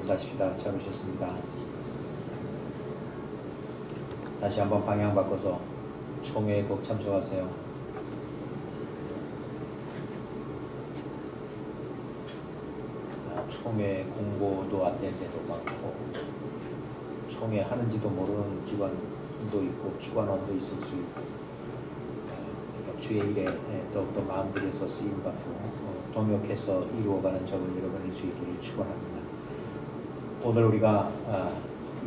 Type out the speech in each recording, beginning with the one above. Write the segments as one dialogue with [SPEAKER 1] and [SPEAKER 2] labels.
[SPEAKER 1] 인사하십시다. 잘 오셨습니다. 다시 한번 방향 바꿔서 총회에 꼭 참석하세요. 총회 공고도 안 될 때도 많고, 총회 하는지도 모르는 기관도 있고 기관원도 있을 수 있고, 그러니까 주의 일에 더욱더 마음들여서 쓰임받고 동역해서 이루어가는 저를 여러분일 수 있기를 축원합니다. 오늘 우리가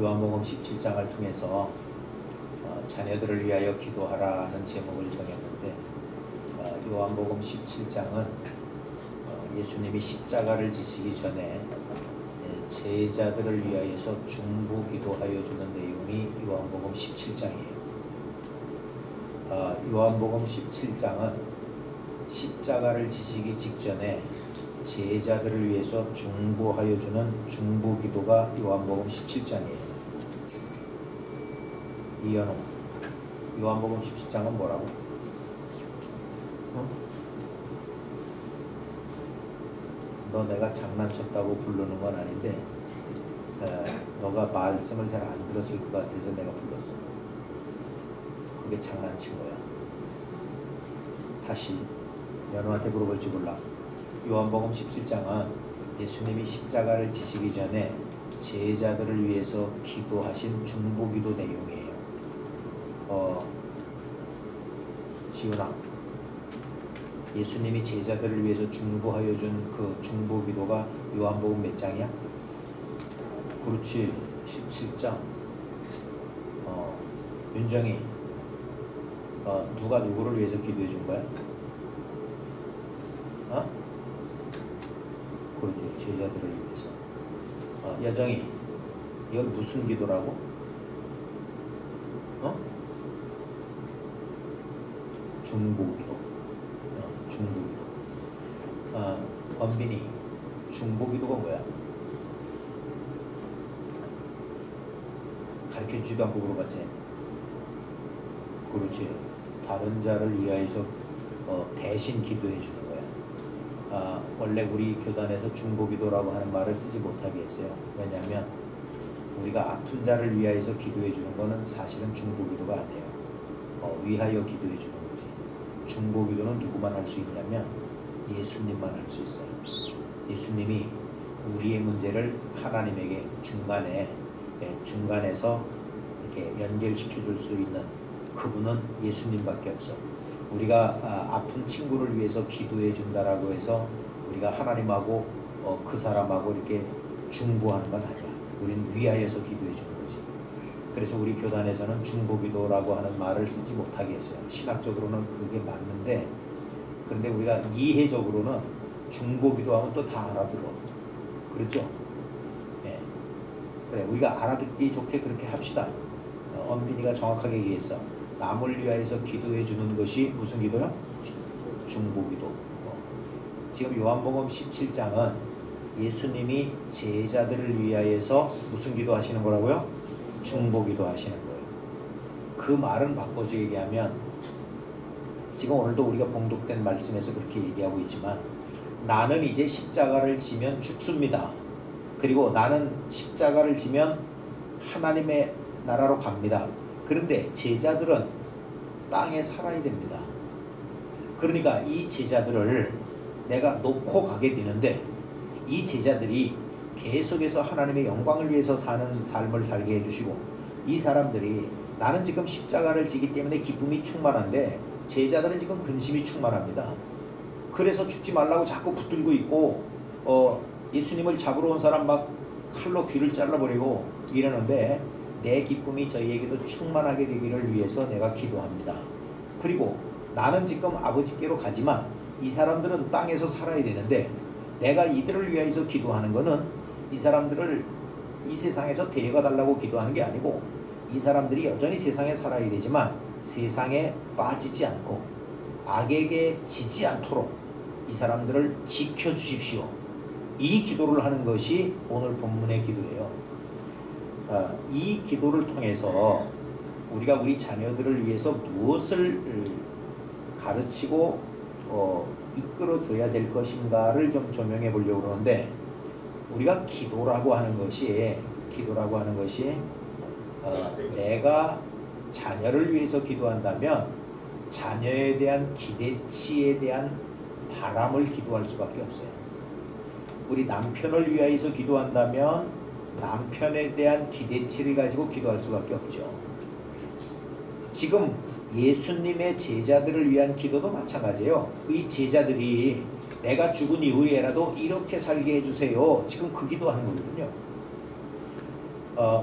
[SPEAKER 1] 요한복음 17장을 통해서 자녀들을 위하여 기도하라는 제목을 정했는데, 요한복음 17장은 예수님이 십자가를 지시기 전에 제자들을 위하여서 중보 기도하여 주는 내용이 요한복음 17장이에요. 요한복음 17장은 십자가를 지시기 직전에 제자들을 위해서 중보하여 주는 중보 기도가 요한복음 17장이에요. 이현웅, 요한복음 17장은 뭐라고? 너 내가 장난쳤다고 부르는 건 아닌데, 너가 말씀을 잘 안 들었을 것 같아서 내가 불렀어. 그게 장난친 거야. 다시 연우한테 물어볼지 몰라. 요한복음 17장은 예수님이 십자가를 지시기 전에 제자들을 위해서 기도하신 중보기도 내용이에요. 지훈아, 예수님이 제자들을 위해서 중보하여 준 그 중보기도가 요한복음 몇 장이야? 그렇지, 17장. 윤정이, 누가 누구를 위해서 기도해 준 거야? 그렇지, 제자들을 위해서. 여정이, 이건 무슨 기도라고? 중보기도. 중보기도. 원빈이, 중보기도가 뭐야? 가르쳐주지도 않고 물어봤지? 그렇지, 다른 자를 위하여서 대신 기도해 주는 거야. 원래 우리 교단에서 중보기도라고 하는 말을 쓰지 못하게 했어요. 왜냐하면 우리가 아픈 자를 위하여서 기도해 주는 거는 사실은 중보기도가 아니에요. 위하여 기도해 주는 거지. 중보기도는 누구만 할 수 있냐면 예수님만 할 수 있어요. 예수님이 우리의 문제를 하나님에게 중간에서 이렇게 연결시켜 줄 수 있는 그분은 예수님밖에 없어. 우리가 아픈 친구를 위해서 기도해 준다라고 해서 우리가 하나님하고 그 사람하고 이렇게 중보하는 건 아니야. 우리는 위하여서 기도해 주는 거지. 그래서 우리 교단에서는 중보기도라고 하는 말을 쓰지 못하게 했어요. 신학적으로는 그게 맞는데, 그런데 우리가 이해적으로는 중보기도하면 또 다 알아들어. 그렇죠? 네. 그래, 우리가 알아듣기 좋게 그렇게 합시다. 언빈이가 정확하게 얘기했어. 남을 위하여서 기도해 주는 것이 무슨 기도요? 중보기도. 지금 요한복음 17장은 예수님이 제자들을 위하여서 무슨 기도 하시는 거라고요? 중보기도 하시는 거예요. 그 말은 바꿔서 얘기하면, 지금 오늘도 우리가 봉독된 말씀에서 그렇게 얘기하고 있지만, 나는 이제 십자가를 지면 죽습니다. 그리고 나는 십자가를 지면 하나님의 나라로 갑니다. 그런데 제자들은 땅에 살아야 됩니다. 그러니까 이 제자들을 내가 놓고 가게 되는데, 이 제자들이 계속해서 하나님의 영광을 위해서 사는 삶을 살게 해주시고, 이 사람들이 나는 지금 십자가를 지기 때문에 기쁨이 충만한데 제자들은 지금 근심이 충만합니다. 그래서 죽지 말라고 자꾸 붙들고 있고, 예수님을 잡으러 온 사람 막 칼로 귀를 잘라버리고 이러는데, 내 기쁨이 저희에게도 충만하게 되기를 위해서 내가 기도합니다. 그리고 나는 지금 아버지께로 가지만 이 사람들은 땅에서 살아야 되는데, 내가 이들을 위해서 기도하는 것은 이 사람들을 이 세상에서 데려가 달라고 기도하는 게 아니고, 이 사람들이 여전히 세상에 살아야 되지만 세상에 빠지지 않고 악에게 지지 않도록 이 사람들을 지켜주십시오. 이 기도를 하는 것이 오늘 본문의 기도예요. 이 기도를 통해서 우리가 우리 자녀들을 위해서 무엇을 가르치고 이끌어줘야 될 것인가를 좀 조명해 보려고 그러는데, 우리가 기도라고 하는 것이 내가 자녀를 위해서 기도한다면 자녀에 대한 기대치에 대한 바람을 기도할 수밖에 없어요. 우리 남편을 위하여서 기도한다면 남편에 대한 기대치를 가지고 기도할 수밖에 없죠. 지금 예수님의 제자들을 위한 기도도 마찬가지예요. 이 제자들이 내가 죽은 이후에라도 이렇게 살게 해주세요. 지금 그 기도하는 거거든요.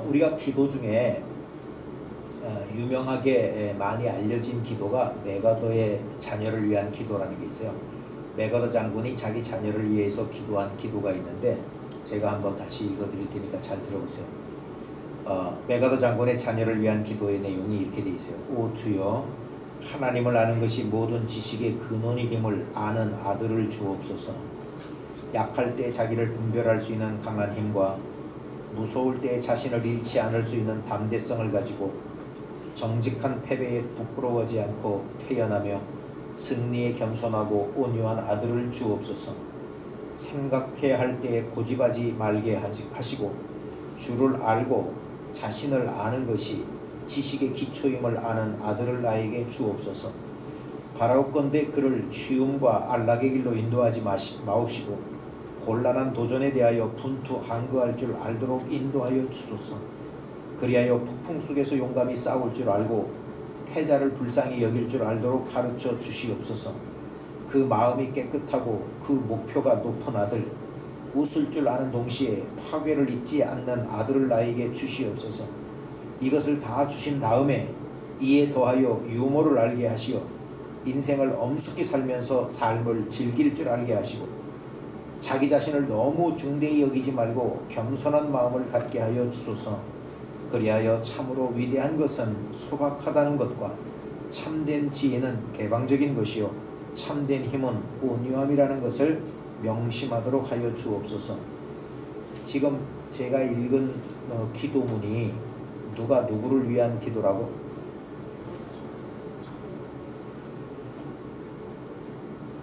[SPEAKER 1] 우리가 기도 중에 유명하게 많이 알려진 기도가 메가더의 자녀를 위한 기도라는 게 있어요. 메가더 장군이 자기 자녀를 위해서 기도한 기도가 있는데 제가 한번 다시 읽어드릴 테니까 잘 들어보세요. 메가더 장군의 자녀를 위한 기도의 내용이 이렇게 돼 있어요. 오 주여, 하나님을 아는 것이 모든 지식의 근원이됨을 아는 아들을 주옵소서. 약할 때 자기를 분별할 수 있는 강한 힘과 무서울 때 자신을 잃지 않을 수 있는 담대성을 가지고 정직한 패배에 부끄러워하지 않고 태어나며 승리에 겸손하고 온유한 아들을 주옵소서. 생각해야 할 때에 고집하지 말게 하시고 주를 알고 자신을 아는 것이 지식의 기초임을 아는 아들을 나에게 주옵소서. 바라옵건대 그를 쉬움과 안락의 길로 인도하지 마옵시고 곤란한 도전에 대하여 분투 항거할 줄 알도록 인도하여 주소서. 그리하여 폭풍 속에서 용감히 싸울 줄 알고 패자를 불쌍히 여길 줄 알도록 가르쳐 주시옵소서. 그 마음이 깨끗하고 그 목표가 높은 아들, 웃을 줄 아는 동시에 파괴를 잊지 않는 아들을 나에게 주시옵소서. 이것을 다 주신 다음에 이에 더하여 유머를 알게 하시어 인생을 엄숙히 살면서 삶을 즐길 줄 알게 하시고 자기 자신을 너무 중대히 여기지 말고 겸손한 마음을 갖게 하여 주소서. 그리하여 참으로 위대한 것은 소박하다는 것과 참된 지혜는 개방적인 것이요 참된 힘은 온유함이라는 것을 명심하도록 하여 주옵소서. 지금 제가 읽은 기도문이 누가 누구를 위한 기도라고?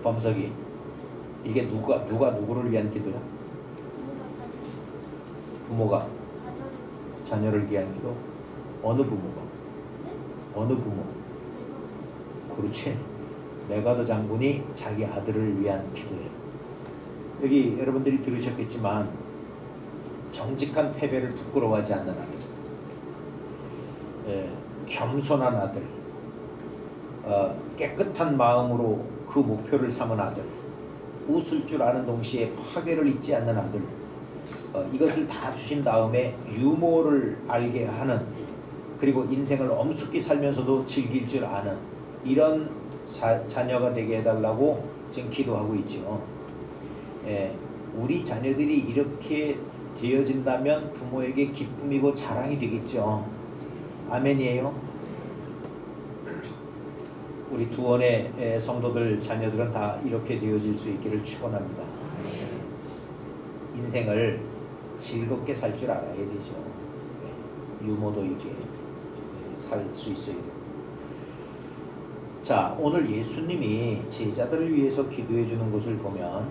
[SPEAKER 1] 범석이, 이게 누가 누구를 위한 기도야? 부모가 자녀를 위한 기도? 어느 부모가? 어느 부모? 그렇지. 메가더 장군이 자기 아들을 위한 기도예요. 여기 여러분들이 들으셨겠지만 정직한 패배를 부끄러워하지 않는 아들, 겸손한 아들, 깨끗한 마음으로 그 목표를 삼은 아들, 웃을 줄 아는 동시에 파괴를 잊지 않는 아들, 이것을 다 주신 다음에 유머를 알게 하는, 그리고 인생을 엄숙히 살면서도 즐길 줄 아는 이런 자녀가 되게 해달라고 지금 기도하고 있죠. 우리 자녀들이 이렇게 되어진다면 부모에게 기쁨이고 자랑이 되겠죠. 아멘이에요. 우리 두원의 성도들 자녀들은 다 이렇게 되어질 수 있기를 축원합니다. 인생을 즐겁게 살 줄 알아야 되죠. 유머도 있게 살 수 있어야 돼요. 자, 오늘 예수님이 제자들을 위해서 기도해 주는 것을 보면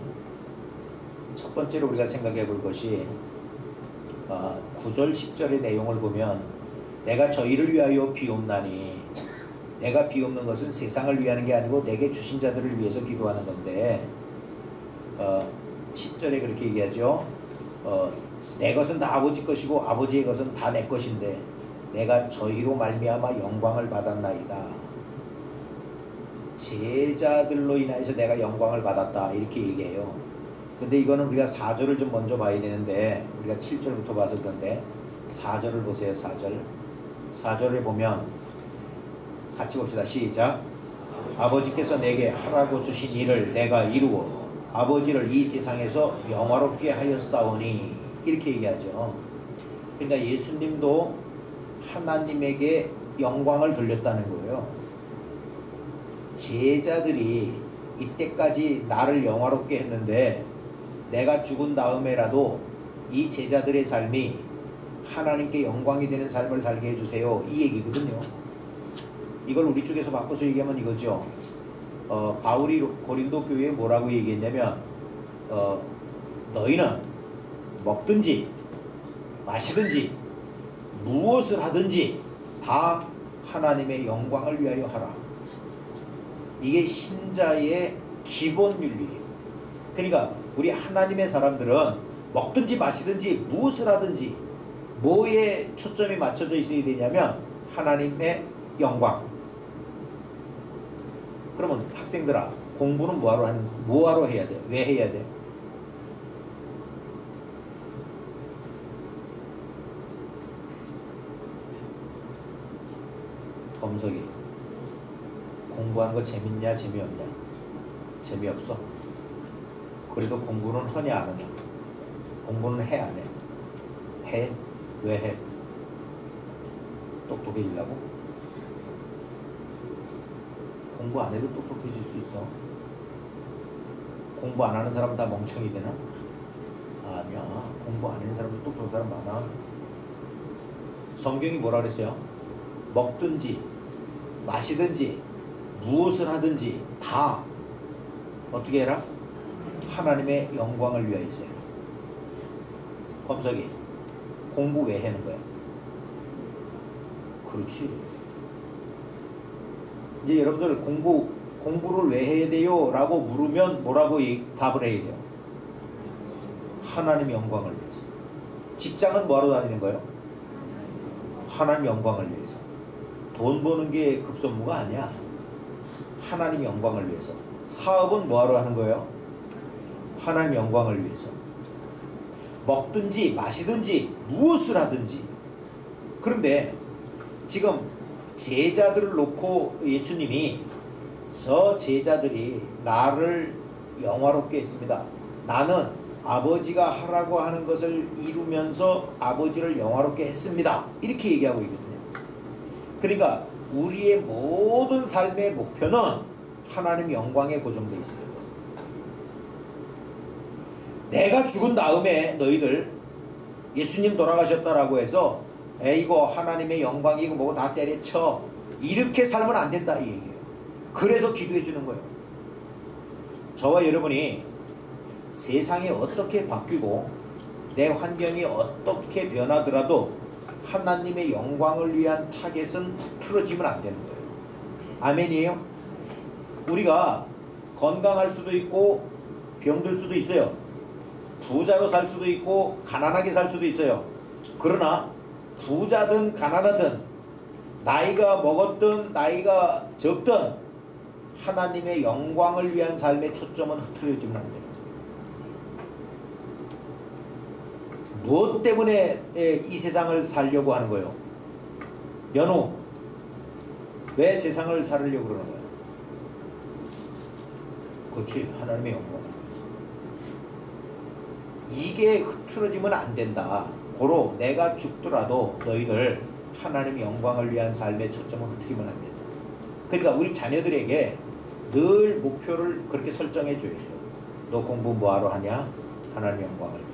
[SPEAKER 1] 첫 번째로 우리가 생각해 볼 것이 9절 10절의 내용을 보면 내가 저희를 위하여 비옵나니, 내가 비옵는 것은 세상을 위하는 게 아니고 내게 주신 자들을 위해서 기도하는 건데 10절에 그렇게 얘기하죠. 내 것은 다 아버지 것이고 아버지의 것은 다 내 것인데 내가 저희로 말미암아 영광을 받았나이다. 제자들로 인하여서 내가 영광을 받았다, 이렇게 얘기해요. 근데 이거는 우리가 4절을 좀 먼저 봐야 되는데 우리가 7절부터 봐서 그런데 4절을 보세요. 4절을 보면 같이 봅시다. 시작. 아버지께서 내게 하라고 주신 일을 내가 이루어 아버지를 이 세상에서 영화롭게 하였사오니, 이렇게 얘기하죠. 그러니까 예수님도 하나님에게 영광을 돌렸다는 거예요. 제자들이 이때까지 나를 영화롭게 했는데 내가 죽은 다음에라도 이 제자들의 삶이 하나님께 영광이 되는 삶을 살게 해주세요, 이 얘기거든요. 이걸 우리 쪽에서 바꿔서 얘기하면 이거죠. 바울이 고린도 교회에 뭐라고 얘기했냐면 너희는 먹든지 마시든지 무엇을 하든지 다 하나님의 영광을 위하여 하라. 이게 신자의 기본 윤리예요. 그러니까 우리 하나님의 사람들은 먹든지 마시든지 무엇을 하든지 뭐에 초점이 맞춰져 있어야 되냐면 하나님의 영광. 그러면 학생들아, 공부는 뭐하러 해야 돼? 왜 해야 돼? 범석이, 공부하는 거 재밌냐 재미없냐? 재미없어? 그래도 공부는 하냐 안 하냐? 공부는 해 안 해? 해? 왜 해? 똑똑해지려고? 공부 안 해도 똑똑해질 수 있어. 공부 안 하는 사람은 다 멍청이 되나? 아니야. 공부 안 하는 사람도 똑똑한 사람 많아. 성경이 뭐라 그랬어요? 먹든지 마시든지 무엇을 하든지 다 어떻게 해라? 하나님의 영광을 위하여서 해라. 범석이, 공부 왜 하는 거야? 그렇지. 이제 여러분들 공부를 왜 해야 돼요? 라고 물으면 뭐라고 답을 해야 돼요? 하나님의 영광을 위해서. 직장은 뭐하러 다니는 거예요? 하나님 영광을 위해서. 돈 버는 게 급선무가 아니야. 하나님 영광을 위해서. 사업은 뭐하러 하는 거예요? 하나님 영광을 위해서. 먹든지 마시든지 무엇을 하든지. 그런데 지금 제자들을 놓고 예수님이 저 제자들이 나를 영화롭게 했습니다. 나는 아버지가 하라고 하는 것을 이루면서 아버지를 영화롭게 했습니다. 이렇게 얘기하고 있거든요. 그러니까 우리의 모든 삶의 목표는 하나님 영광에 고정되어 있습니다. 내가 죽은 다음에 너희들 예수님 돌아가셨다라고 해서 이거 하나님의 영광이고 뭐고 다 때려쳐 이렇게 살면 안 된다 이 얘기예요. 그래서 기도해 주는 거예요. 저와 여러분이 세상이 어떻게 바뀌고 내 환경이 어떻게 변하더라도 하나님의 영광을 위한 타겟은 틀어지면 안 되는 거예요. 아멘이에요? 우리가 건강할 수도 있고 병들 수도 있어요. 부자로 살 수도 있고 가난하게 살 수도 있어요. 그러나 부자든 가난하든 나이가 먹었든 나이가 적든 하나님의 영광을 위한 삶의 초점은 흐트러지면 안 돼요. 무엇 때문에 이 세상을 살려고 하는 거예요? 연우, 왜 세상을 살으려고 그러는 거예요? 그렇지, 하나님의 영광을 위해서. 이게 흐트러지면 안 된다. 고로 내가 죽더라도 너희들 하나님의 영광을 위한 삶의 초점을 흐트리면 안 된다. 그러니까 우리 자녀들에게 늘 목표를 그렇게 설정해 줘야 돼요. 너 공부 뭐하러 하냐? 하나님의 영광을 위해서.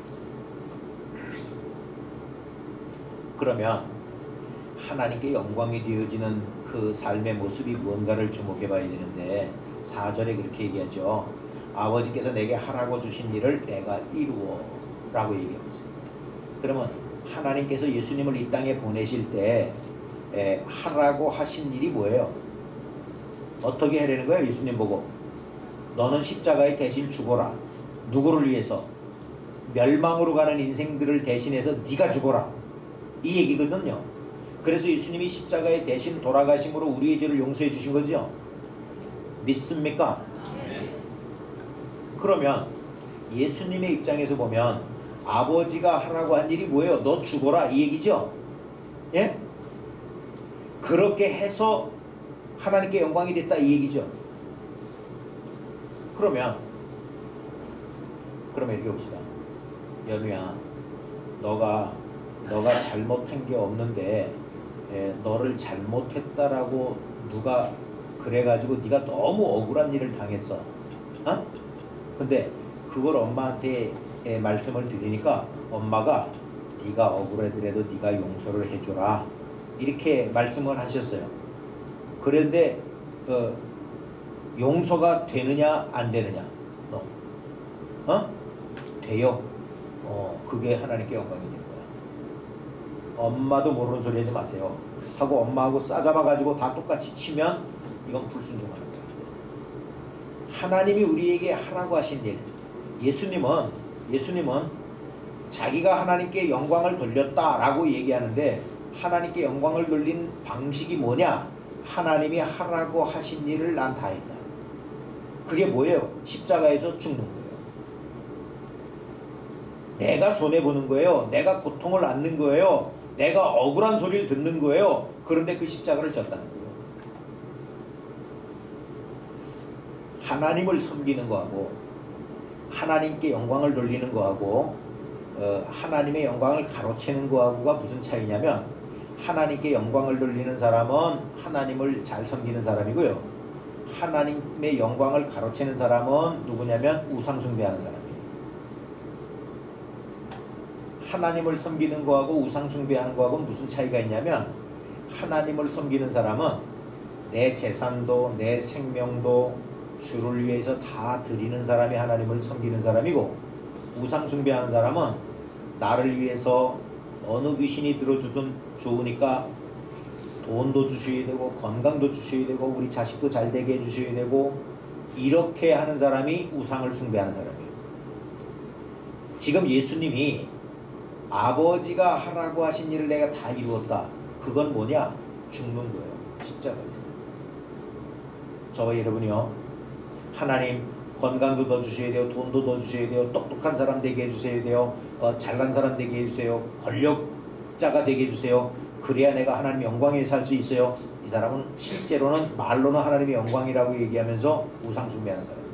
[SPEAKER 1] 그러면 하나님께 영광이 되어지는 그 삶의 모습이 뭔가를 주목해 봐야 되는데 4절에 그렇게 얘기하죠. 아버지께서 내게 하라고 주신 일을 내가 이루어 라고 얘기하고 있어요. 그러면 하나님께서 예수님을 이 땅에 보내실 때 하라고 하신 일이 뭐예요? 어떻게 하려는 거예요? 예수님 보고 너는 십자가에 대신 죽어라. 누구를 위해서? 멸망으로 가는 인생들을 대신해서 네가 죽어라. 이 얘기거든요. 그래서 예수님이 십자가에 대신 돌아가심으로 우리의 죄를 용서해 주신 거죠. 믿습니까? 그러면 예수님의 입장에서 보면 아버지가 하라고 한 일이 뭐예요? 너 죽어라 이 얘기죠. 예? 그렇게 해서 하나님께 영광이 됐다 이 얘기죠. 그러면 이렇게 봅시다. 연우야, 너가 잘못한 게 없는데 너를 잘못했다라고 누가 그래가지고 네가 너무 억울한 일을 당했어. 어? 근데 그걸 엄마한테 말씀을 드리니까 엄마가 네가 억울하더라도 네가 용서를 해줘라 이렇게 말씀을 하셨어요. 그런데 용서가 되느냐 안 되느냐? 너 돼요. 그게 하나님께 영광이 되는 거야. 엄마도 모르는 소리 하지 마세요 하고 엄마하고 싸잡아가지고 다 똑같이 치면 이건 불순종하는 거야. 하나님이 우리에게 하라고 하신 일, 예수님은 자기가 하나님께 영광을 돌렸다라고 얘기하는데 하나님께 영광을 돌린 방식이 뭐냐? 하나님이 하라고 하신 일을 난 다 했다. 그게 뭐예요? 십자가에서 죽는 거예요. 내가 손해보는 거예요. 내가 고통을 안는 거예요. 내가 억울한 소리를 듣는 거예요. 그런데 그 십자가를 졌다는 거예요. 하나님을 섬기는 거하고 하나님께 영광을 돌리는 거하고 하나님의 영광을 가로채는 거하고가 무슨 차이냐면, 하나님께 영광을 돌리는 사람은 하나님을 잘 섬기는 사람이고요, 하나님의 영광을 가로채는 사람은 누구냐면 우상 숭배하는 사람이에요. 하나님을 섬기는 거하고 우상 숭배하는 거하고 무슨 차이가 있냐면, 하나님을 섬기는 사람은 내 재산도 내 생명도 주를 위해서 다 드리는 사람이 하나님을 섬기는 사람이고, 우상 숭배하는 사람은 나를 위해서 어느 귀신이 들어주든 좋으니까 돈도 주셔야 되고 건강도 주셔야 되고 우리 자식도 잘 되게 해주셔야 되고, 이렇게 하는 사람이 우상을 숭배하는 사람이에요. 지금 예수님이 아버지가 하라고 하신 일을 내가 다 이루었다. 그건 뭐냐? 죽는 거예요. 십자가에서. 저와 여러분이요, 하나님 건강도 더 주셔야 돼요. 돈도 더 주셔야 돼요. 똑똑한 사람 되게 해주셔야 돼요. 잘난 사람 되게 해주세요. 권력자가 되게 해주세요. 그래야 내가 하나님 영광에 살 수 있어요. 이 사람은 실제로는 말로는 하나님의 영광이라고 얘기하면서 우상 숭배하는 사람이에요.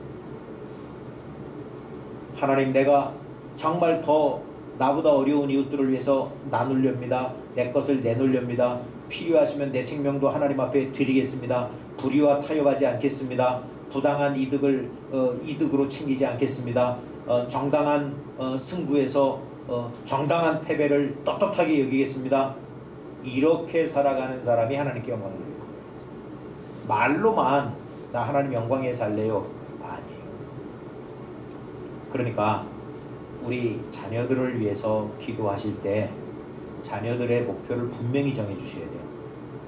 [SPEAKER 1] 하나님, 내가 정말 더 나보다 어려운 이웃들을 위해서 나눌렵니다. 내 것을 내놓으렵니다. 필요하시면 내 생명도 하나님 앞에 드리겠습니다. 불의와 타협하지 않겠습니다. 부당한 이득을 이득으로 챙기지 않겠습니다. 정당한 승부에서 정당한 패배를 떳떳하게 여기겠습니다. 이렇게 살아가는 사람이 하나님께 영광을 돌리는 거예요. 말로만 나 하나님 영광에 살래요? 아니에요. 그러니까 우리 자녀들을 위해서 기도하실 때 자녀들의 목표를 분명히 정해 주셔야 돼요.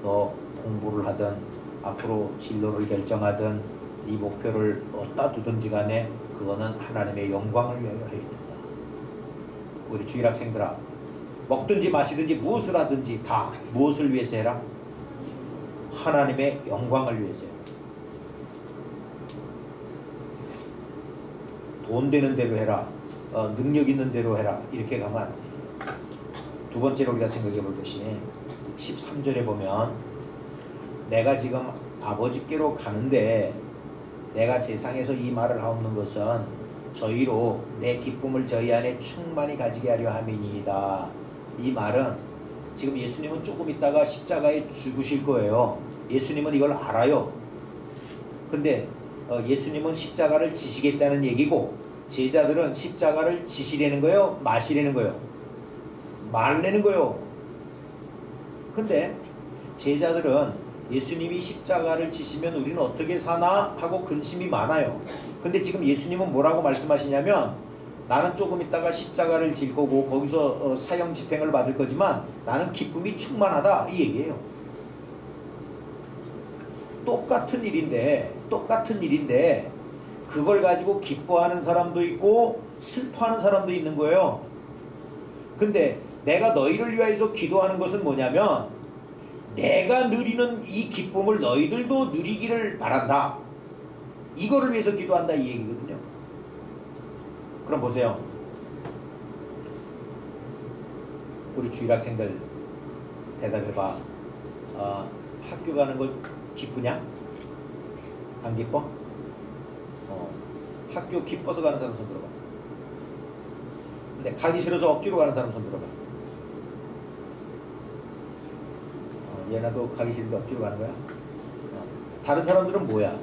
[SPEAKER 1] 너 공부를 하든 앞으로 진로를 결정하든 이 목표를 어디다 두든지 간에 그거는 하나님의 영광을 위하여 해야 된다. 우리 주일학생들아, 먹든지 마시든지 무엇을 하든지 다 무엇을 위해서 해라? 하나님의 영광을 위해서 해라. 돈 되는 대로 해라. 능력 있는 대로 해라. 이렇게 가면 안 돼. 두 번째로 우리가 생각해 볼 것이 13절에 보면, 내가 지금 아버지께로 가는데 내가 세상에서 이 말을 하옵는 것은 저희로 내 기쁨을 저희 안에 충만히 가지게 하려 함이니이다. 이 말은 지금 예수님은 조금 있다가 십자가에 죽으실 거예요. 예수님은 이걸 알아요. 근데 예수님은 십자가를 지시겠다는 얘기고, 제자들은 십자가를 지시려는 거예요? 마시려는 거예요? 말내는 거예요. 근데 제자들은 예수님이 십자가를 지시면 우리는 어떻게 사나 하고 근심이 많아요. 근데 지금 예수님은 뭐라고 말씀하시냐면, 나는 조금 있다가 십자가를 질 거고 거기서 사형 집행을 받을 거지만 나는 기쁨이 충만하다, 이 얘기예요. 똑같은 일인데 그걸 가지고 기뻐하는 사람도 있고 슬퍼하는 사람도 있는 거예요. 근데 내가 너희를 위하여서 기도하는 것은 뭐냐면, 내가 누리는 이 기쁨을 너희들도 누리기를 바란다. 이거를 위해서 기도한다, 이 얘기거든요. 그럼 보세요. 우리 주일학생들 대답해봐. 학교 가는 거 기쁘냐? 안 기뻐? 학교 기뻐서 가는 사람 손 들어봐. 근데 가기 싫어서 억지로 가는 사람 손 들어봐. 얘나도 가기 싫은데 억지로 가는 거야? 다른 사람들은 뭐야?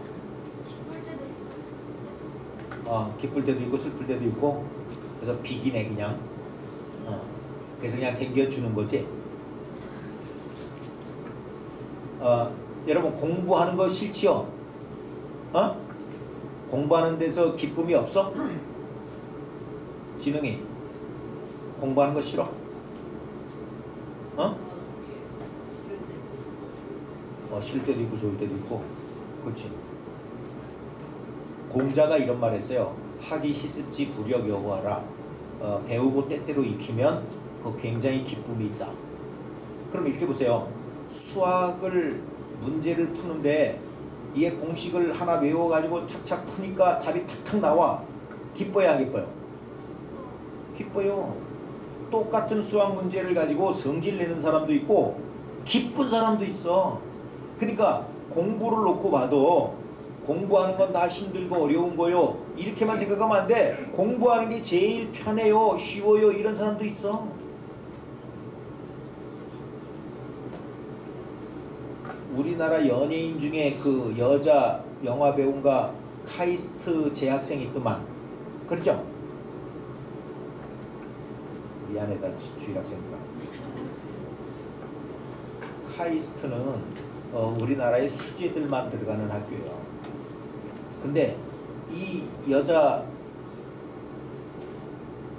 [SPEAKER 1] 기쁠 때도 있고 슬플 때도 있고, 그래서 비기네 그냥. 그래서 그냥 댕겨주는 거지. 여러분, 공부하는 거 싫지요? 공부하는 데서 기쁨이 없어? 지능이 공부하는 거 싫어? 어? 싫을 때도 있고 좋을 때도 있고. 그렇지. 공자가 이런 말 했어요. 학이 시습지 부력 여호하라. 배우고 때때로 익히면 그 굉장히 기쁨이 있다. 그럼 이렇게 보세요. 수학을 문제를 푸는데 이게 공식을 하나 외워가지고 착착 푸니까 답이 탁탁 나와. 기뻐요, 안 기뻐요? 기뻐요. 똑같은 수학 문제를 가지고 성질 내는 사람도 있고 기쁜 사람도 있어. 그러니까 공부를 놓고 봐도 공부하는 건 다 힘들고 어려운 거요, 이렇게만 생각하면 안 돼. 공부하는 게 제일 편해요, 쉬워요, 이런 사람도 있어. 우리나라 연예인 중에 그 여자 영화 배우가 카이스트 재학생 있더만. 그렇죠? 미안해다 주일학생들아. 카이스트는 우리나라의 수재들만 들어가는 학교예요. 근데 이 여자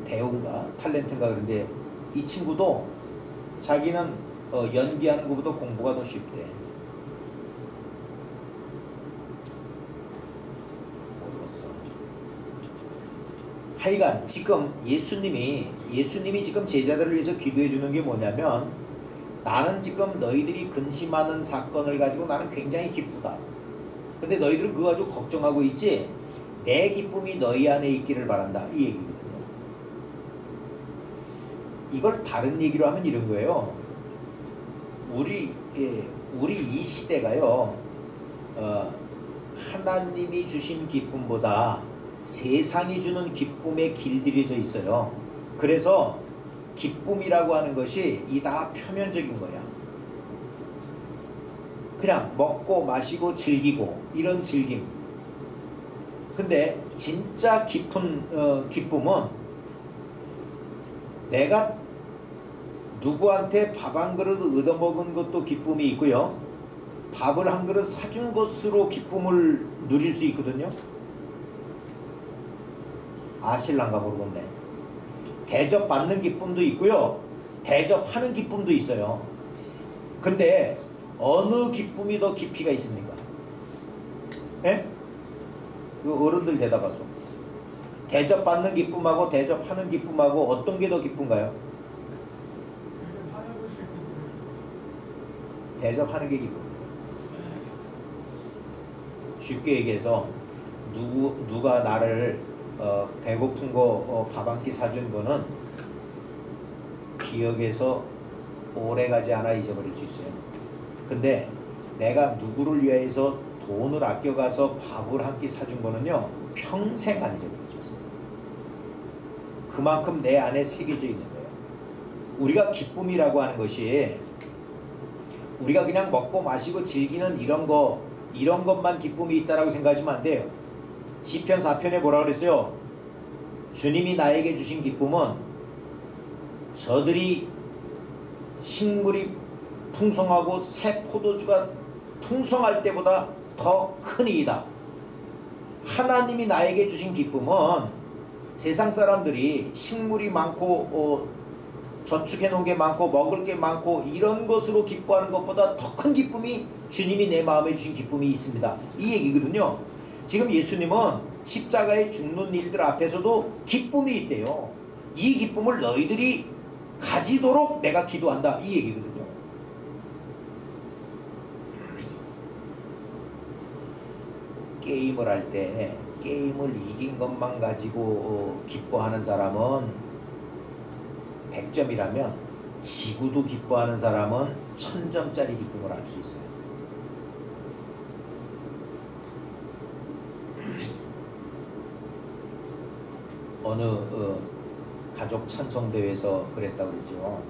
[SPEAKER 1] 배우인가 탤런트인가 그런데 이 친구도 자기는 연기하는 것보다 공부가 더 쉽대. 모르겠어. 하여간 지금 예수님이 지금 제자들을 위해서 기도해 주는 게 뭐냐면, 나는 지금 너희들이 근심하는 사건을 가지고 나는 굉장히 기쁘다. 근데 너희들은 그거 가지고 걱정하고 있지? 내 기쁨이 너희 안에 있기를 바란다. 이 얘기거든요. 이걸 다른 얘기로 하면 이런 거예요. 우리 이 시대가요, 하나님이 주신 기쁨보다 세상이 주는 기쁨에 길들여져 있어요. 그래서 기쁨이라고 하는 것이 이 다 표면적인 거야. 그냥 먹고 마시고 즐기고 이런 즐김. 근데 진짜 깊은 기쁨은 내가 누구한테 밥 한 그릇 얻어먹은 것도 기쁨이 있고요, 밥을 한 그릇 사준 것으로 기쁨을 누릴 수 있거든요. 아실란가 모르겠네. 대접받는 기쁨도 있고요, 대접하는 기쁨도 있어요. 근데 어느 기쁨이 더 깊이가 있습니까? 예? 이거 어른들 대답하소. 대접받는 기쁨하고 대접하는 기쁨하고 어떤 게 더 기쁜가요? 대접하는 게 기쁨입니다. 쉽게 얘기해서 누가 나를 배고픈 거 밥 한 끼 사준 거는 기억에서 오래가지 않아 잊어버릴 수 있어요. 근데 내가 누구를 위해서 돈을 아껴가서 밥을 한 끼 사준 거는요, 평생 안 잊어버릴 수 있어요. 그만큼 내 안에 새겨져 있는 거예요. 우리가 기쁨이라고 하는 것이 우리가 그냥 먹고 마시고 즐기는 이런 것만 기쁨이 있다라고 생각하시면 안 돼요. 시편 4편에 뭐라 그랬어요? 주님이 나에게 주신 기쁨은 저들이 식물이 풍성하고 새 포도주가 풍성할 때보다 더 큰 이이다. 하나님이 나에게 주신 기쁨은 세상 사람들이 식물이 많고 저축해 놓은 게 많고 먹을 게 많고 이런 것으로 기뻐하는 것보다 더 큰 기쁨이 주님이 내 마음에 주신 기쁨이 있습니다. 이 얘기거든요. 지금 예수님은 십자가에 죽는 일들 앞에서도 기쁨이 있대요. 이 기쁨을 너희들이 가지도록 내가 기도한다. 이 얘기거든요. 게임을 할 때 게임을 이긴 것만 가지고 기뻐하는 사람은 100점이라면 지구도 기뻐하는 사람은 1000점짜리 기쁨을 알 수 있어요. 어느 가족 찬송대회에서 그랬다고 그러죠.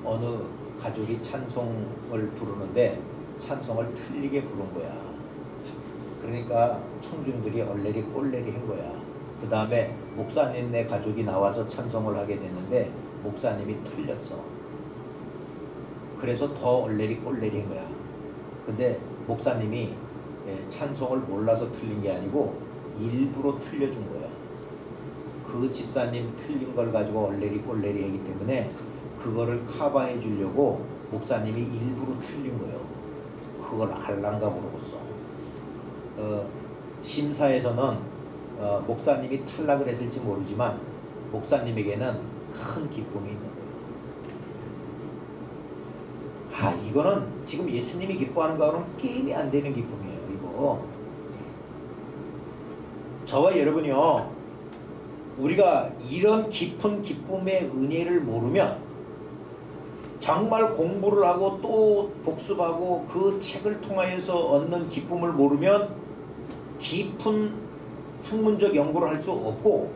[SPEAKER 1] 어느 가족이 찬송을 부르는데 찬송을 틀리게 부른 거야. 그러니까 청중들이 얼레리 꼴레리 한 거야. 그 다음에 목사님네 가족이 나와서 찬송을 하게 됐는데 목사님이 틀렸어. 그래서 더 얼레리 꼴레리 한 거야. 근데 목사님이 찬송을 몰라서 틀린 게 아니고 일부러 틀려준 거야. 그 그 집사님 틀린 걸 가지고 얼레리 꼴레리 하기 때문에 그거를 커버해 주려고 목사님이 일부러 틀린 거예요. 그걸 알란가 모르겠어. 심사에서는 목사님이 탈락을 했을지 모르지만 목사님에게는 큰 기쁨이 있는 거예요. 이거는 지금 예수님이 기뻐하는 거하고는 게임이 안 되는 기쁨이에요. 이거 저와 여러분이요, 우리가 이런 깊은 기쁨의 은혜를 모르면, 정말 공부를 하고 또 복습하고 그 책을 통하여서 얻는 기쁨을 모르면 깊은 학문적 연구를 할 수 없고,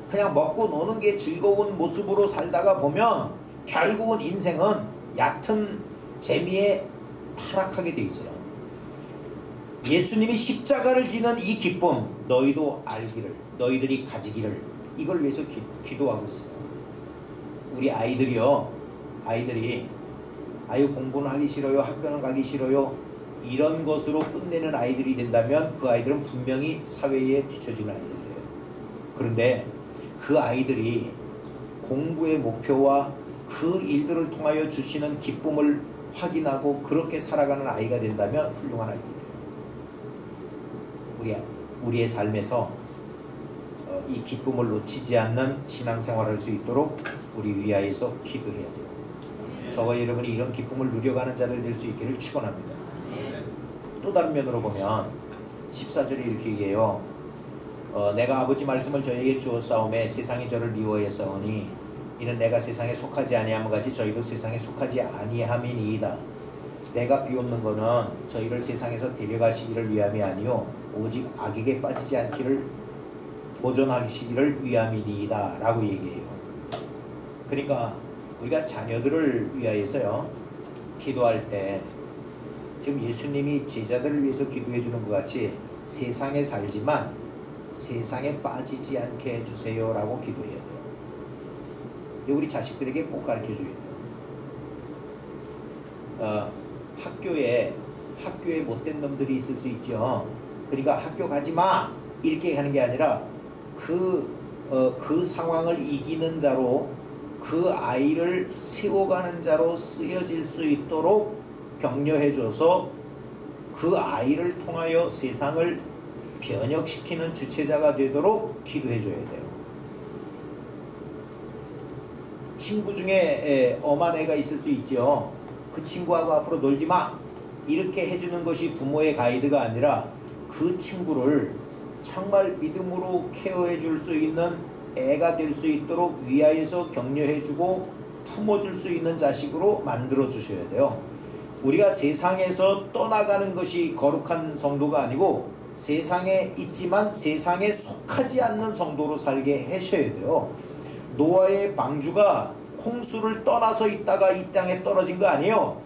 [SPEAKER 1] 그냥 먹고 노는 게 즐거운 모습으로 살다가 보면 결국은 인생은 얕은 재미에 타락하게 돼 있어요. 예수님이 십자가를 지는 이 기쁨, 너희도 알기를, 너희들이 가지기를, 이걸 위해서 기도하고 있어요. 우리 아이들이 공부는 하기 싫어요, 학교는 가기 싫어요, 이런 것으로 끝내는 아이들이 된다면 그 아이들은 분명히 사회에 뒤처지는 아이들이에요. 그런데 그 아이들이 공부의 목표와 그 일들을 통하여 주시는 기쁨을 확인하고 그렇게 살아가는 아이가 된다면 훌륭한 아이들이에요. 우리의 삶에서 이 기쁨을 놓치지 않는 신앙생활을 할 수 있도록 우리 위하여서 기도해야 돼요. 저와 여러분이 이런 기쁨을 누려가는 자들 될 수 있기를 축원합니다. 또 다른 면으로 보면 14절에 이렇게 얘기해요. 내가 아버지 말씀을 저에게 주었사오매 세상이 저를 미워하였사오니 이는 내가 세상에 속하지 아니함 같이 저희도 세상에 속하지 아니함이니이다. 내가 비옵는 것은 저희를 세상에서 데려가시기를 위함이 아니요 오직 악에게 빠지지 않기를 보존하시기를 위함이니이다 라고 얘기해요. 그러니까 우리가 자녀들을 위하여서요, 기도할 때 지금 예수님이 제자들을 위해서 기도해 주는 것 같이 세상에 살지만 세상에 빠지지 않게 해주세요 라고 기도해야 돼요. 우리 자식들에게 꼭 가르쳐 줘야 돼요. 학교에 못된 놈들이 있을 수 있죠. 그러니까 학교 가지마 이렇게 하는 게 아니라 그 상황을 이기는 자로, 그 아이를 세워가는 자로 쓰여질 수 있도록 격려해줘서 그 아이를 통하여 세상을 변혁시키는 주체자가 되도록 기도해줘야 돼요. 친구 중에 엄한 애가 있을 수 있죠. 그 친구하고 앞으로 놀지마 이렇게 해주는 것이 부모의 가이드가 아니라 그 친구를 정말 믿음으로 케어해 줄 수 있는 애가 될 수 있도록 위하여서 격려해주고 품어줄 수 있는 자식으로 만들어 주셔야 돼요. 우리가 세상에서 떠나가는 것이 거룩한 성도가 아니고 세상에 있지만 세상에 속하지 않는 성도로 살게 하셔야 돼요. 노아의 방주가 홍수를 떠나서 있다가 이 땅에 떨어진 거 아니에요.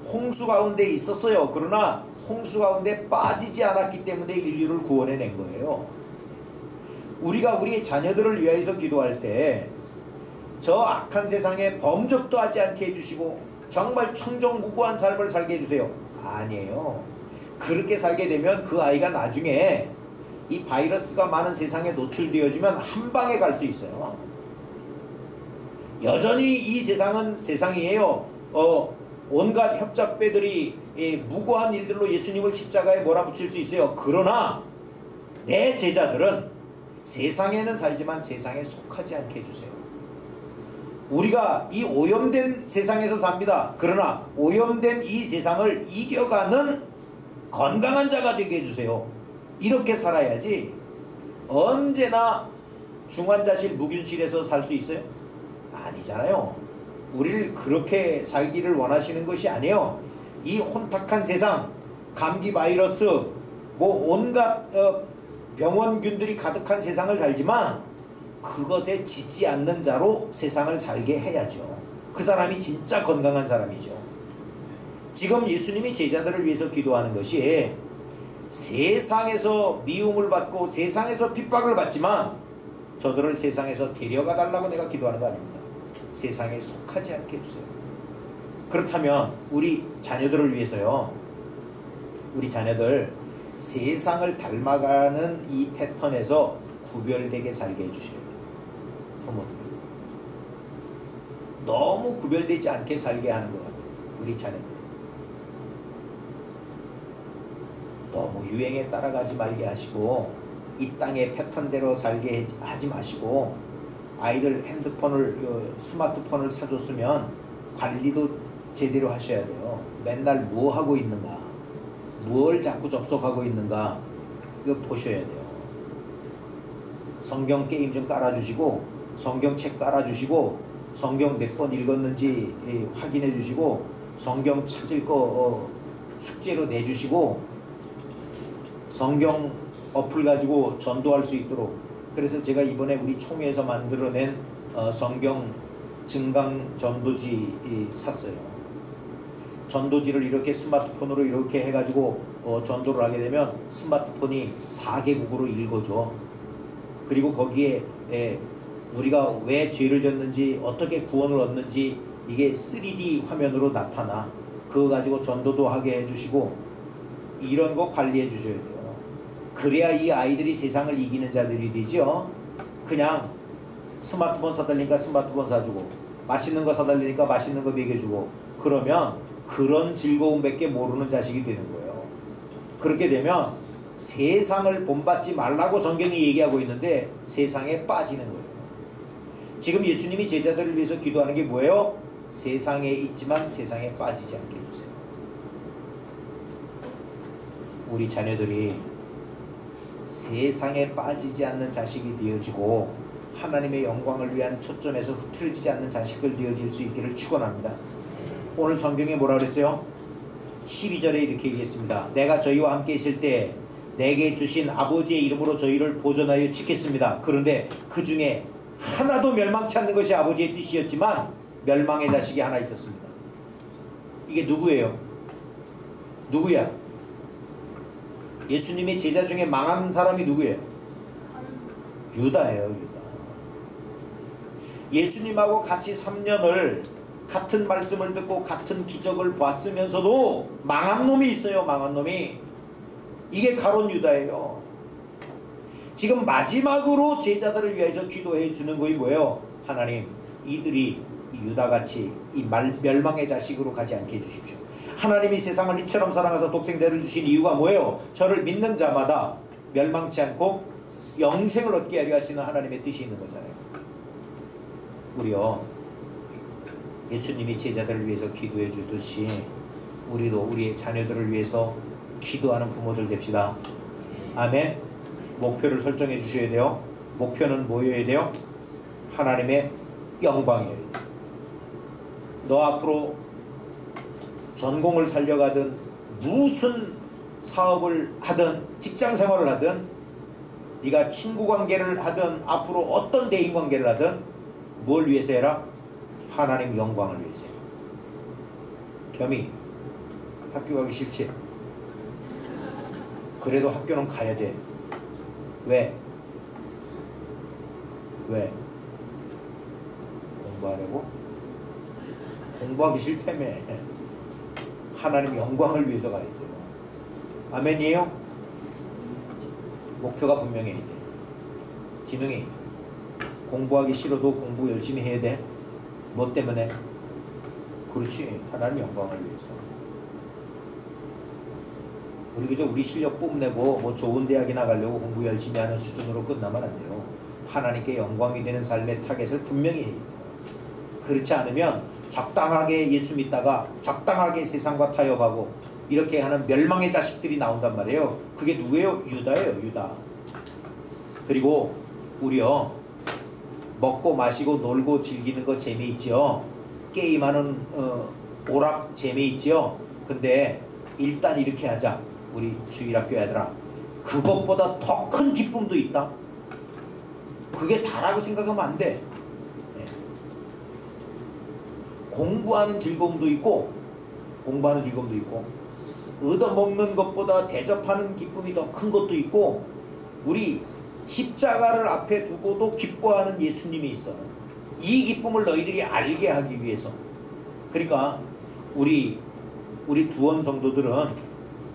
[SPEAKER 1] 홍수 가운데 있었어요. 그러나 홍수 가운데 빠지지 않았기 때문에 인류를 구원해낸 거예요. 우리가 우리의 자녀들을 위해서 기도할 때 저 악한 세상에 범접도 하지 않게 해주시고 정말 청정무구한 삶을 살게 해주세요. 아니에요. 그렇게 살게 되면 그 아이가 나중에 이 바이러스가 많은 세상에 노출되어지면 한 방에 갈 수 있어요. 여전히 이 세상은 세상이에요. 온갖 협잡배들이 무고한 일들로 예수님을 십자가에 몰아붙일 수 있어요. 그러나 내 제자들은 세상에는 살지만 세상에 속하지 않게 해주세요. 우리가 이 오염된 세상에서 삽니다. 그러나 오염된 이 세상을 이겨가는 건강한 자가 되게 해주세요. 이렇게 살아야지 언제나 중환자실 묵윤실에서 살 수 있어요? 아니잖아요. 우리를 그렇게 살기를 원하시는 것이 아니에요. 이 혼탁한 세상, 감기 바이러스, 온갖 병원균들이 가득한 세상을 살지만 그것에 지지 않는 자로 세상을 살게 해야죠. 그 사람이 진짜 건강한 사람이죠. 지금 예수님이 제자들을 위해서 기도하는 것이 세상에서 미움을 받고 세상에서 핍박을 받지만 저들을 세상에서 데려가 달라고 내가 기도하는 거 아닙니다. 세상에 속하지 않게 해주세요. 그렇다면 우리 자녀들을 위해서요, 우리 자녀들 세상을 닮아가는 이 패턴에서 구별되게 살게 해주셔야 돼요. 부모들. 너무 구별되지 않게 살게 하는 것 같아요. 우리 자녀들. 너무 유행에 따라가지 말게 하시고 이 땅의 패턴대로 살게 하지 마시고 아이들 핸드폰을 스마트폰을 사줬으면 관리도 제대로 하셔야 돼요. 맨날 뭐 하고 있는가, 뭘 자꾸 접속하고 있는가 이거 보셔야 돼요. 성경 게임 좀 깔아주시고 성경책 깔아주시고 성경 몇 번 읽었는지 확인해 주시고 성경 찾을 거 숙제로 내주시고 성경 어플 가지고 전도할 수 있도록. 그래서 제가 이번에 우리 총회에서 만들어낸 성경 증강 전도지 샀어요. 전도지를 이렇게 스마트폰으로 이렇게 해가지고 전도를 하게 되면 스마트폰이 4개국으로 읽어줘. 그리고 거기에 우리가 왜 죄를 졌는지 어떻게 구원을 얻는지 이게 3D 화면으로 나타나. 그거 가지고 전도도 하게 해주시고 이런 거 관리해 주셔야 돼요. 그래야 이 아이들이 세상을 이기는 자들이 되죠. 그냥 스마트폰 사달리니까 스마트폰 사주고 맛있는 거 사달리니까 맛있는 거 먹여주고 그러면 그런 즐거움밖에 모르는 자식이 되는 거예요. 그렇게 되면 세상을 본받지 말라고 성경이 얘기하고 있는데 세상에 빠지는 거예요. 지금 예수님이 제자들을 위해서 기도하는 게 뭐예요? 세상에 있지만 세상에 빠지지 않게 해주세요. 우리 자녀들이 세상에 빠지지 않는 자식이 되어지고 하나님의 영광을 위한 초점에서 흐트러지지 않는 자식들 되어질 수 있기를 축원합니다. 오늘 성경에 뭐라 그랬어요? 12절에 이렇게 얘기했습니다. 내가 저희와 함께 있을 때 내게 주신 아버지의 이름으로 저희를 보존하여 지켰습니다. 그런데 그 중에 하나도 멸망치 않는 것이 아버지의 뜻이었지만 멸망의 자식이 하나 있었습니다. 이게 누구예요? 누구야? 예수님의 제자 중에 망한 사람이 누구예요? 유다예요. 유다. 예수님하고 같이 3년을 같은 말씀을 듣고 같은 기적을 봤으면서도 망한 놈이 있어요. 망한 놈이. 이게 가룟 유다예요. 지금 마지막으로 제자들을 위해서 기도해 주는 것이 뭐예요? 하나님, 이들이 유다같이 이 멸망의 자식으로 가지 않게 해주십시오. 하나님이 세상을 이처럼 사랑하사 독생자를 주신 이유가 뭐예요? 저를 믿는 자마다 멸망치 않고 영생을 얻게 하려 하시는 하나님의 뜻이 있는 거잖아요. 우리요, 예수님이 제자들을 위해서 기도해 주듯이 우리도 우리의 자녀들을 위해서 기도하는 부모들 됩시다. 아멘. 목표를 설정해 주셔야 돼요. 목표는 뭐여야 돼요? 하나님의 영광이어야 돼요. 너 앞으로 전공을 살려가든 무슨 사업을 하든 직장생활을 하든 네가 친구관계를 하든 앞으로 어떤 대인관계를 하든 뭘 위해서 해라? 하나님 영광을 위해서 해라. 겸이 학교 가기 싫지? 그래도 학교는 가야 돼. 왜? 왜? 공부하려고? 공부하기 싫다며. 하나님 영광을 위해서 가야 돼요. 아멘이에요? 목표가 분명해야 돼. 진흥이 공부하기 싫어도 공부 열심히 해야 돼. 뭐 때문에? 그렇지, 하나님 영광을 위해서. 우리 그저 우리 실력 뽐내고 뭐 좋은 대학이나 가려고 공부 열심히 하는 수준으로 끝나면 안 돼요. 하나님께 영광이 되는 삶의 타겟을 분명히 해야 돼요. 그렇지 않으면 적당하게 예수 믿다가 적당하게 세상과 타협하고 이렇게 하는 멸망의 자식들이 나온단 말이에요. 그게 누구예요? 유다예요. 유다. 그리고 우리요, 먹고 마시고 놀고 즐기는 거 재미있죠. 게임하는 오락 재미있죠. 근데 일단 이렇게 하자. 우리 주일학교 애들아, 그것보다 더 큰 기쁨도 있다. 그게 다라고 생각하면 안 돼. 네. 공부하는 즐거움도 있고 공부하는 즐거움도 있고 얻어먹는 것보다 대접하는 기쁨이 더 큰 것도 있고 우리 십자가를 앞에 두고도 기뻐하는 예수님이 있어요. 이 기쁨을 너희들이 알게 하기 위해서. 그러니까 우리 두원 성도들은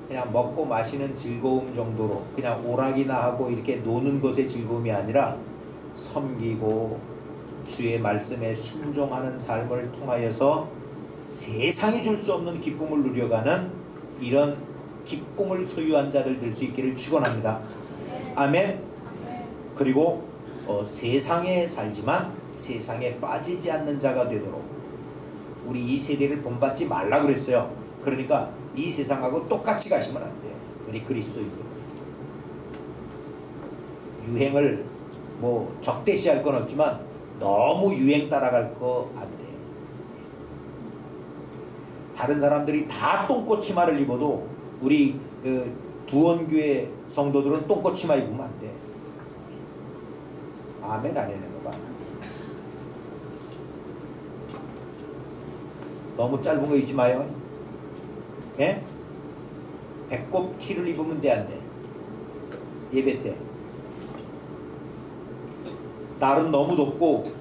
[SPEAKER 1] 그냥 먹고 마시는 즐거움 정도로 그냥 오락이나 하고 이렇게 노는 것의 즐거움이 아니라 섬기고 주의 말씀에 순종하는 삶을 통하여서 세상이 줄 수 없는 기쁨을 누려가는 이런 기쁨을 소유한 자들 될 수 있기를 축원합니다. 아멘. 그리고 세상에 살지만 세상에 빠지지 않는 자가 되도록 우리 이 세대를 본받지 말라 그랬어요. 그러니까 이 세상하고 똑같이 가시면 안 돼요. 우리 그리스도인들 유행을 뭐 적대시할 건 없지만 너무 유행 따라갈 거 안 돼. 다른 사람들이 다 똥꼬치마를 입어도 우리 두원교회 성도들은 똥꼬치마 입으면 안 돼. 아멘 안 해는 거 봐. 너무 짧은 거 입지 마요. 예? 배꼽 티를 입으면 돼 안 돼? 예배 때. 날은 너무 덥고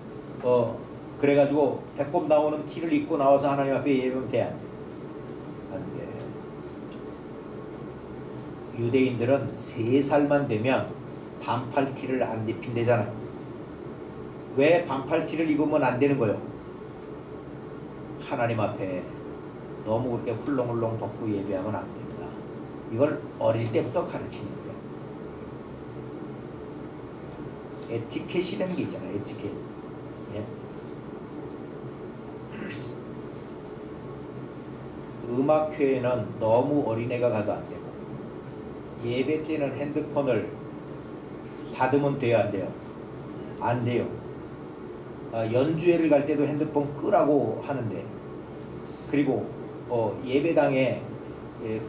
[SPEAKER 1] 그래가지고 배꼽 나오는 티를 입고 나와서 하나님 앞에 예배하면 돼 안 돼? 안 돼. 유대인들은 3살만 되면 반팔티를 안 입힌대잖아요. 왜 반팔티를 입으면 안 되는 거예요? 하나님 앞에 너무 그렇게 훌렁훌렁 덮고 예배하면 안 됩니다. 이걸 어릴 때부터 가르치는 거예요. 에티켓이라는 게 있잖아요. 에티켓. 예? 음악회에는 너무 어린애가 가도 안 되고 예배 때는 핸드폰을 닫으면 돼요 안 돼요? 안 돼요. 연주회를 갈 때도 핸드폰 끄라고 하는데 그리고 예배당에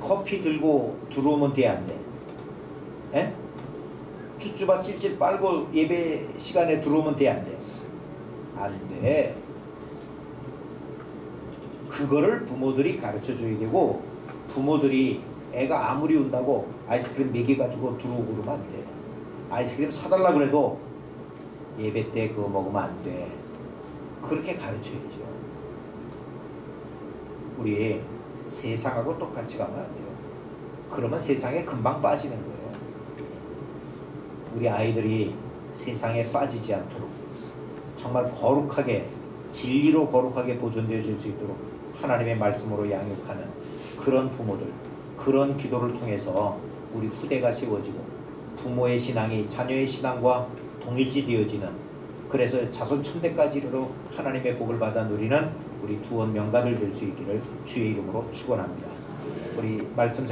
[SPEAKER 1] 커피 들고 들어오면 돼 안 돼? 에? 쭈쭈바 찔찔 빨고 예배 시간에 들어오면 돼 안 돼? 안 돼. 그거를 부모들이 가르쳐 줘야 되고 부모들이 애가 아무리 운다고 아이스크림 먹여가지고 들어오고 그러면 안 돼. 아이스크림 사달라 그래도 예배 때 그거 먹으면 안 돼. 그렇게 가르쳐야죠. 우리 세상하고 똑같이 가면 안 돼요. 그러면 세상에 금방 빠지는 거예요. 우리 아이들이 세상에 빠지지 않도록 정말 거룩하게 진리로 거룩하게 보존되어 줄 수 있도록 하나님의 말씀으로 양육하는 그런 부모들, 그런 기도를 통해서 우리 후대가 세워지고 부모의 신앙이 자녀의 신앙과 동일시 되어지는, 그래서 자손 천대까지로 하나님의 복을 받아 누리는 우리 두원 명가들 될 수 있기를 주의 이름으로 축원합니다. 우리 말씀